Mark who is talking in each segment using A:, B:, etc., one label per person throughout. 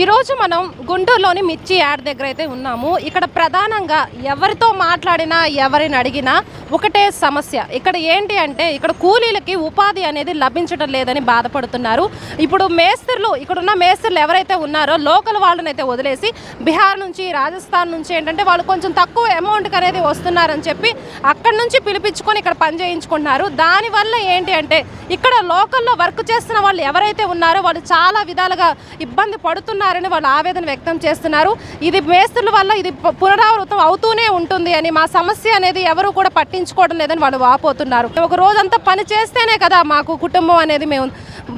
A: ఈ రోజు మనం గుంటూరులోని మిర్చి యాడ్ దగ్గర అయితే ఉన్నాము. ఇక్కడ ప్రధానంగా ఎవరితో మాట్లాడినా ఎవరిని అడిగినా ఒకటే సమస్య. ఇక్కడ ఏంటి అంటే ఇక్కడ కూలీలకి ఉపాధి అనేది లభించడం లేదని బాధపడుతున్నారు. ఇప్పుడు మేస్త్రులు ఇక్కడున్న మేస్త్రులు ఎవరైతే ఉన్నారో లోకల్ వాళ్ళని అయితే వదిలేసి బీహార్ నుంచి రాజస్థాన్ నుంచి ఏంటంటే వాళ్ళు కొంచెం తక్కువ అమౌంట్కి అనేది వస్తున్నారని చెప్పి అక్కడి నుంచి పిలిపించుకొని ఇక్కడ పని చేయించుకుంటున్నారు. దానివల్ల ఏంటి అంటే ఇక్కడ లోకల్లో వర్క్ చేస్తున్న వాళ్ళు ఎవరైతే ఉన్నారో వాళ్ళు చాలా విధాలుగా ఇబ్బంది పడుతున్నారని వాళ్ళు ఆవేదన వ్యక్తం చేస్తున్నారు. ఇది మేస్త్రుల వల్ల ఇది పునరావృతం అవుతూనే ఉంటుంది అని, మా సమస్య అనేది ఎవరు కూడా పట్టించుకోవడం లేదని వాళ్ళు వాపోతున్నారు. ఒక రోజంతా పని చేస్తేనే కదా మాకు కుటుంబం అనేది మేము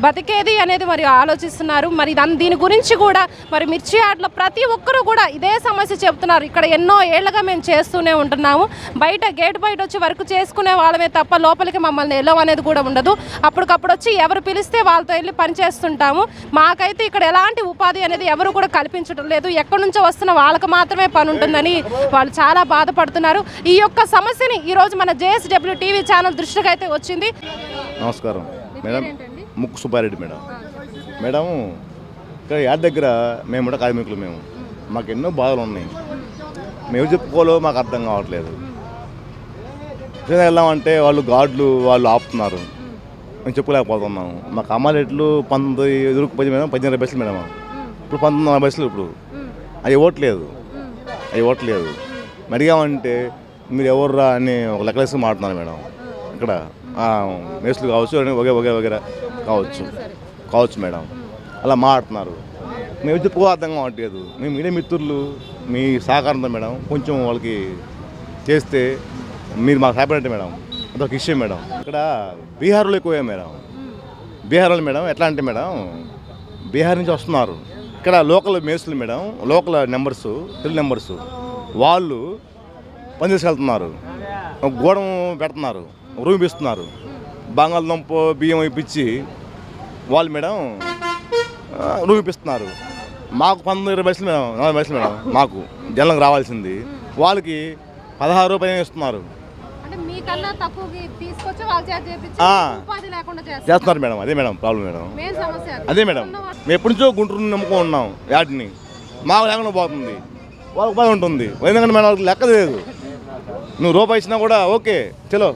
A: బతికేది అనేది మరి ఆలోచిస్తున్నారు. మరి దీని గురించి కూడా మరి మిర్చి యార్డ్లో ప్రతి ఒక్కరూ కూడా ఇదే సమస్య చెప్తున్నారు. ఇక్కడ ఎన్నో ఏళ్లుగా మేము చేస్తూనే ఉంటున్నాము. బయట గేట్ బయట వచ్చి వర్క్ చేసుకునే వాళ్ళమే తప్ప లోపలికి మమ్మల్ని వెళ్ళం అనేది కూడా ఉండదు. అప్పటికప్పుడు వచ్చి ఎవరు పిలిస్తే వాళ్ళతో వెళ్ళి పని చేస్తుంటాము. మాకైతే ఇక్కడ ఎలాంటి ఉపాధి అనేది ఎవరు కూడా కల్పించడం లేదు. ఎక్కడి నుంచో వస్తున్న వాళ్ళకి మాత్రమే పని ఉంటుందని వాళ్ళు చాలా బాధపడుతున్నారు. ఈ యొక్క సమస్యని ఈరోజు మన JSW టీవీ ఛానల్ దృష్టికి అయితే వచ్చింది.
B: నమస్కారం మేడం, ముక్కు సుబ్బారెడ్డి మేడం. మేడం ఇక్కడ యాడ్ దగ్గర మేము కూడా కార్మికులు, మాకు ఎన్నో బాధలు ఉన్నాయి. మేము చెప్పుకోలో మాకు అర్థం కావట్లేదు. వెళ్ళామంటే వాళ్ళు గార్డులు వాళ్ళు ఆపుతున్నారు, మేము చెప్పుకోలేకపోతున్నాము. మాకు అమ్మ రేట్లు 19 మేడం, 18 పైసలు మేడం. ఇప్పుడు 19 పైసలు. ఇప్పుడు అవి ఇవ్వట్లేదు. అడిగామంటే మీరు ఎవర్రా అని ఒక లెక్కలేసి మాట్లాడుతున్నారు మేడం. ఇక్కడ మేస్టులు కావచ్చు, వగేరా కావచ్చు మేడం, అలా మాట్లాడుతున్నారు. మేము చెప్పుకో అర్థం కావట్లేదు. మేము మీడియా మిత్రులు మీ సహకారంతో మేడం కొంచెం వాళ్ళకి చేస్తే మీరు మాకు సహాయపడండి మేడం. అదొక విషయం మేడం. ఇక్కడ బీహార్లో ఎక్కువ మేడం. బీహార్లో మేడం ఎట్లా అంటే మేడం బీహార్ నుంచి వస్తున్నారు. ఇక్కడ లోకల్ మేస్టులు madam, local numbers, Telugu numbers వాళ్ళు పని తీసుకెళ్తున్నారు. గోడం పెడుతున్నారు, రూమ్ ఇస్తున్నారు, బంగాళదుంప బియ్యం ఇప్పించి వాళ్ళు మేడం రూమ్ ఇప్పిస్తున్నారు. మాకు 19 పైసలు మేడం, 40 పైసలు మేడం మాకు జనంలోకి రావాల్సింది. వాళ్ళకి 16 రూపాయలు ఇస్తున్నారు. చేస్తున్నారు మేడం. అదే మేడం ప్రాబ్లం మేడం. అదే మేడం మేము ఎప్పటి నుంచో గుంటూరు నమ్ముకొని ఉన్నాం యాడ్ని. మాకు లేకుండా పోతుంది, వాళ్ళకి బాగా ఉంటుంది. ఎందుకంటే మేడం వాళ్ళకి లెక్క లేదు. నువ్వు రూపాయి ఇచ్చినా కూడా ఓకే చలో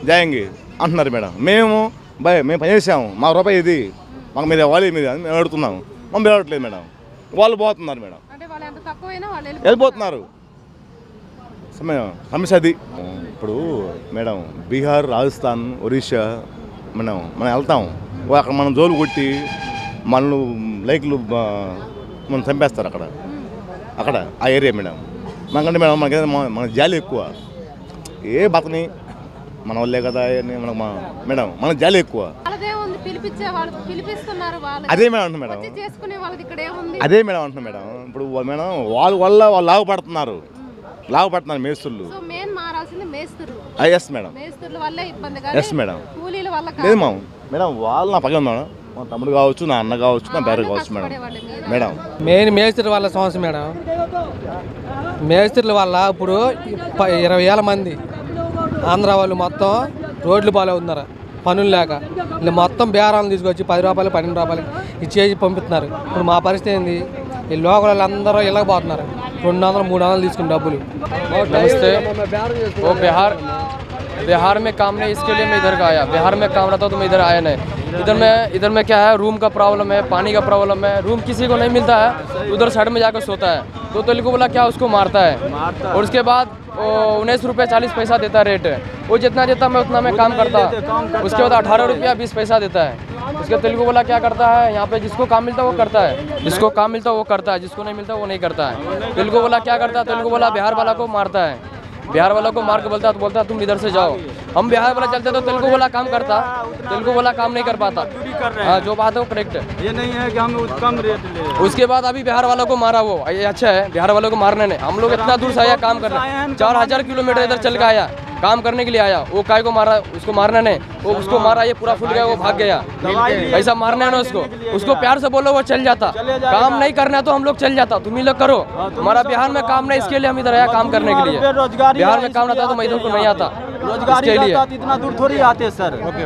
B: జాయింగి అంటున్నారు మేడం. మేము పని చేసాము, మా రూపాయి ఇది మాకు మీద వాళ్ళ మీద మేము అడుగుతున్నాము. మేము వెళ్ళట్లేదు మేడం. వాళ్ళు పోతున్నారు మేడం, వెళ్ళిపోతున్నారు. సమస్య అది. ఇప్పుడు మేడం బీహార్, రాజస్థాన్, ఒరిస్సా మనం వెళ్తాం. అక్కడ మనం జోలు కొట్టి మనల్ని లైక్లు మనం చంపేస్తారు అక్కడ ఆ ఏరియా మేడం. మనకంటే మేడం మన జాలి ఎక్కువ. ఏ బతని మన వాళ్ళే కదా మనకు మేడం, మన జాలి ఎక్కువ. అదే మేడం అంటున్నా మేడం. అదే మేడం అంటున్నా మేడం. ఇప్పుడు మేడం వాళ్ళు లాభపడుతున్నారు మేస్త్రులు. Yes madam, yes madam. లేదు మేడం వాళ్ళు నా పక్కన ఉన్నాడు. మా తమ్ముడు కావచ్చు, నా అన్న కావచ్చు, నా భార్య కావచ్చు మేడం.
C: మెయిన్ మేస్త్రి వాళ్ళ సమస్య మేడం. మేస్త్రుల వల్ల ఇప్పుడు 20,000 మంది ఆంధ్ర వాళ్ళు మొత్తం రోడ్లు పాలవుతున్నారు పనులు లేక. ఇలా మొత్తం బేరాలను తీసుకొచ్చి 10 రూపాయలు 12 రూపాయలు ఇచ్చేసి పంపిస్తున్నారు. ఇప్పుడు మా పరిస్థితి ఏంది? ఈ లోకల్ వాళ్ళందరూ ఇళ్ళకి పోతున్నారు. 200-300 తీసుకుని డబ్బులు.
D: नमस्ते। वो बिहार में काम नहीं, इसके लिए मैं इधर का आया। बिहार में काम रहता तो मैं इधर आया नहीं। इधर में क्या है, रूम का प्रॉब्लम है, पानी का प्रॉब्लम है। रूम किसी को नहीं मिलता है, उधर साइड में जाकर सोता है। तो तेलुगु बोला क्या उसको मारता है। और उसके बाद 19 रुपये 40 पैसा देता है रेट। वो जितना देता मैं उतना मैं काम करता। उसके बाद 18 रुपया 20 पैसा देता है। उसके तेलुगु वाला क्या करता है, यहाँ पे जिसको काम मिलता है वो करता है, जिसको काम मिलता है वो करता है, जिसको नहीं मिलता वो नहीं करता है। तेलुगु वाला क्या करता है, तेलुगु वाला बिहार वाला को मारता है। बिहार वाला को मार के बोलता है, तो बोलता है तुम इधर से जाओ। हम बिहार वाला चलते तो तेलुगु वाला काम करता, तेलुगु वाला काम नहीं कर पाता। हाँ, जो बात है वो करेक्ट है।
E: ये नहीं है कि हम कम रेट ले।
D: उसके बाद अभी बिहार वालों को मारा, वो ये अच्छा है। बिहार वालों को मारने ने हम लोग इतना दूर से आया काम करने, 4000 किलोमीटर इधर चल के आया, काम करने के लिए आया। वो काय को मारा, उसको मारने ने, वो उसको मारा, ये पूरा फूट गया, वो भाग गया। ऐसा मारने ने उसको प्यार से बोलो वो चल जाता। काम नहीं करना तो हम लोग चल जाता, तुम ही लोग करो। हमारा बिहार में काम नहीं, इसके लिए हम इधर आया काम करने के लिए। बिहार में काम रहता तो मैं इधर को नहीं आता।
E: रोजगारी इतना दूर थोड़ी आते सर।
C: ఓకే.